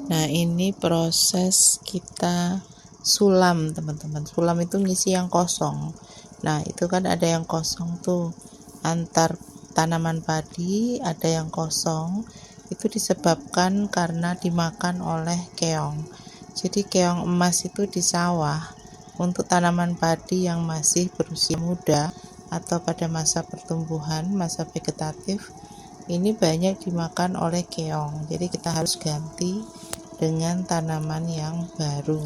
Nah, ini proses kita sulam, teman-teman. Sulam itu ngisi yang kosong. Nah, itu kan ada yang kosong tuh antar tanaman padi, ada yang kosong. Itu disebabkan karena dimakan oleh keong. Jadi keong emas itu di sawah untuk tanaman padi yang masih berusia muda atau pada masa pertumbuhan, masa vegetatif, ini banyak dimakan oleh keong. Jadi kita harus ganti dengan tanaman yang baru.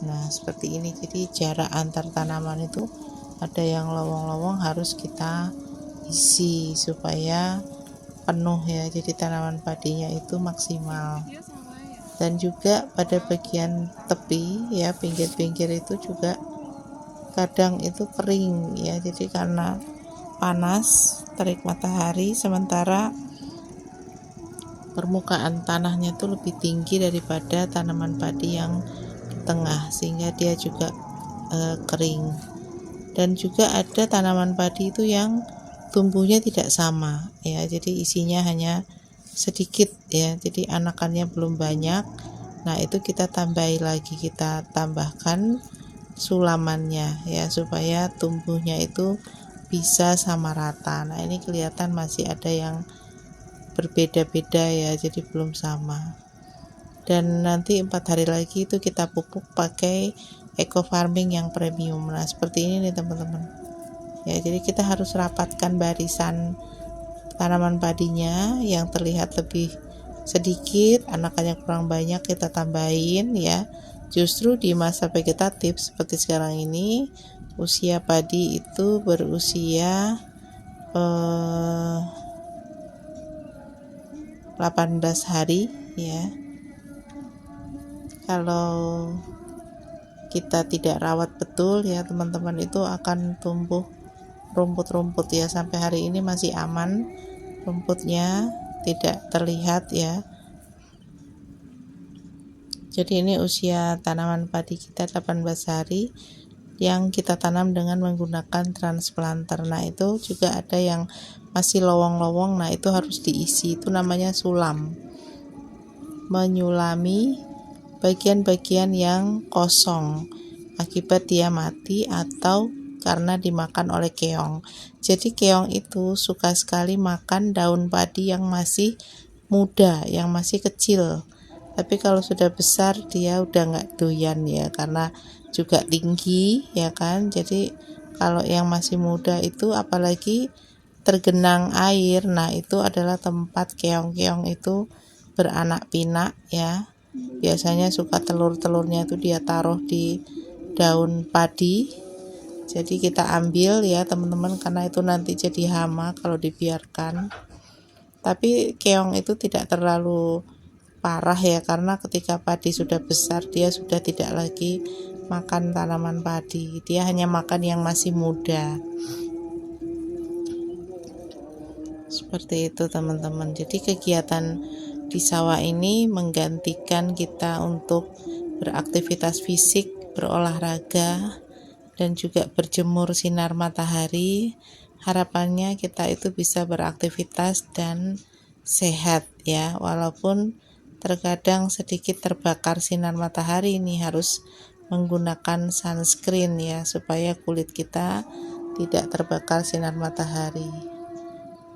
Nah, seperti ini. Jadi jarak antar tanaman itu ada yang lowong-lowong harus kita isi supaya penuh ya. Jadi tanaman padinya itu maksimal. Dan juga pada bagian tepi ya, pinggir-pinggir itu juga kadang itu kering ya. Jadi karena panas terik matahari, sementara permukaan tanahnya itu lebih tinggi daripada tanaman padi yang di tengah, sehingga dia juga kering. Dan juga ada tanaman padi itu yang tumbuhnya tidak sama ya, jadi isinya hanya sedikit ya, jadi anakannya belum banyak. Nah, itu kita tambahi lagi, kita tambahkan sulamannya ya, supaya tumbuhnya itu bisa sama rata. Nah, ini kelihatan masih ada yang berbeda-beda ya, jadi belum sama. Dan nanti 4 hari lagi itu kita pupuk pakai eco farming yang premium. Nah, seperti ini nih teman-teman ya, jadi kita harus rapatkan barisan tanaman padinya yang terlihat lebih sedikit, anakannya kurang banyak kita tambahin ya. Justru di masa vegetatif seperti sekarang ini, usia padi itu berusia 18 hari ya. Kalau kita tidak rawat betul ya teman-teman, itu akan tumbuh rumput-rumput ya. Sampai hari ini masih aman, rumputnya tidak terlihat ya. Jadi ini usia tanaman padi kita 18 hari yang kita tanam dengan menggunakan transplanter. Nah, itu juga ada yang masih lowong-lowong, nah itu harus diisi, itu namanya sulam. Menyulami bagian-bagian yang kosong akibat dia mati atau karena dimakan oleh keong. Jadi keong itu suka sekali makan daun padi yang masih muda, yang masih kecil. Tapi kalau sudah besar dia udah nggak doyan ya, karena juga tinggi ya kan. Jadi kalau yang masih muda itu apalagi tergenang air, nah itu adalah tempat keong-keong itu beranak pinak ya. Biasanya suka telur-telurnya itu dia taruh di daun padi. Jadi kita ambil ya teman-teman, karena itu nanti jadi hama kalau dibiarkan. Tapi keong itu tidak terlalu parah ya, karena ketika padi sudah besar dia sudah tidak lagi makan tanaman padi, dia hanya makan yang masih muda. Seperti itu teman-teman. Jadi kegiatan di sawah ini menggantikan kita untuk beraktivitas fisik, berolahraga, dan juga berjemur sinar matahari. Harapannya kita itu bisa beraktivitas dan sehat ya, walaupun terkadang sedikit terbakar sinar matahari. Ini harus menggunakan sunscreen ya, supaya kulit kita tidak terbakar sinar matahari.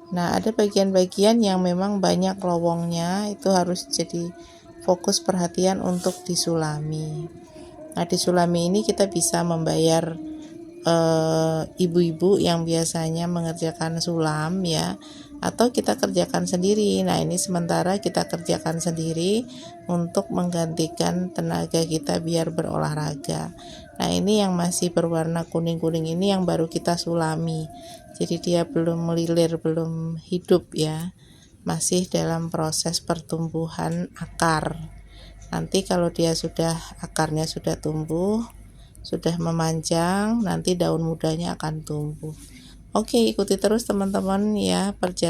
Nah, ada bagian-bagian yang memang banyak lowongnya, itu harus jadi fokus perhatian untuk disulami. Nah, disulami ini kita bisa membayar ibu-ibu yang biasanya mengerjakan sulam ya, atau kita kerjakan sendiri. Nah, ini sementara kita kerjakan sendiri untuk menggantikan tenaga kita biar berolahraga. Nah, ini yang masih berwarna kuning-kuning ini yang baru kita sulami. Jadi dia belum melilir, belum hidup ya, masih dalam proses pertumbuhan akar. Nanti kalau dia sudah, akarnya sudah tumbuh, sudah memanjang, nanti daun mudanya akan tumbuh. Oke, ikuti terus teman-teman ya perjalanan